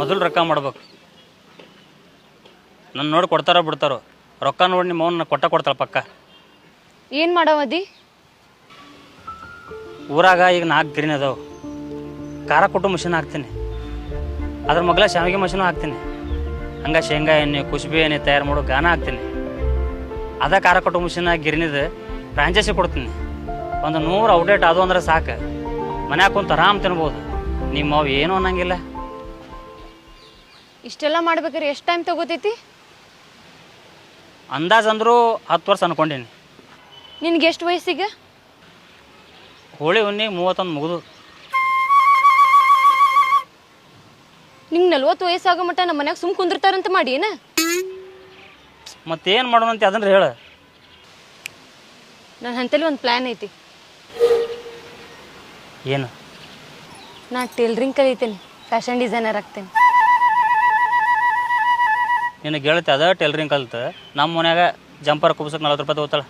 ಮೊದಲು ರೊಕ್ಕ ಮಾಡ್ಬೇಕು. ನನ್ನ ನೋಡಿ ಕೊಡ್ತಾರೋ ಬಿಡ್ತಾರೋ, ರೊಕ್ಕ ನೋಡಿ ನಿಮ್ಮ ಅವನ್ನ ಕೊಡ್ತಾಳೆ ಪಕ್ಕ. ಏನು ಮಾಡವದಿ? ಊರಾಗ ಈಗ 4 ಗಿರಣಿ ಅದಾವೆ. ಖಾರ ಕೊಟ್ಟು ಮಷೀನ್ ಹಾಕ್ತೀನಿ, ಅದ್ರ ಮಗ್ಲ ಶಾವಿಗೆ ಮಷೀನು ಹಾಕ್ತೀನಿ. ಹಂಗೆ ಶೇಂಗಾ ಎಣ್ಣೆ ಕುಸುಬಿ ಎಣ್ಣೆ ತಯಾರು ಮಾಡೋ ಗಾನ ಹಾಕ್ತೀನಿ. ಅದ ಖಾರ ಕೊಟ್ಟು ಮಷೀನ ಗಿರಣಿದ ಫ್ರಾಂಚೈಸಿ ಕೊಡ್ತೀನಿ. ಒಂದು 100 ಔಟ್ಲೆಟ್ ಅದು ಅಂದ್ರೆ ಸಾಕು, ಮನ್ಯಾಗ ಕುಂತು ಆರಾಮ್ ತಿನ್ಬೋದು. ನಿಮ್ಮ ಅವು ಏನೂ ಅನ್ನಂಗಿಲ್ಲ. ಇಷ್ಟೆಲ್ಲ ಮಾಡ್ಬೇಕಾದ್ರೆ ಎಷ್ಟು ಟೈಮ್ ತಗೋತೈತಿ? ಅಂದಾಜು ಅಂದರೂ 10 ವರ್ಷ ಅನ್ಕೊಂಡೀನಿ. ನಿನ್ಗೆ ಎಷ್ಟು ವಯಸ್ಸಿಗೆ? ಹೋಳಿ ಹುಣ್ಣಿ 31 ಮುಗಿದು. ನಿಂಗೆ 40 ವಯಸ್ಸಾಗೋ ಮಟ್ಟ ನಮ್ಮ ಮನ್ಯಾಗ ಸುಮ್ ಕುಂದಿರ್ತಾರಂತ ಮಾಡಿ ಏನ? ಮತ್ತೇನು ಮಾಡೋಣ ಅಂತ ಅದನ್ನ ಹೇಳ. ನನ್ನ ಹಂತಲ್ಲಿ ಒಂದು ಪ್ಲ್ಯಾನ್ ಐತಿ. ಏನು? ನಾ ಟೇಲರಿಂಗ್ ಕಲಿತೀನಿ, ಫ್ಯಾಷನ್ ಡಿಸೈನರ್ ಆಗ್ತೇನೆ. ನಿನಗೆ ಹೇಳ್ತೆ ಅದ ಟೈಲರಿಂಗ್ ಕಲ್ತು ನಮ್ಮ ಮನ್ಯಾಗ ಜಂಪರ್ ಕುಬ್ಸಕ್ಕೆ 40 ರೂಪಾಯಿ ತಗೋತಾಳೆ.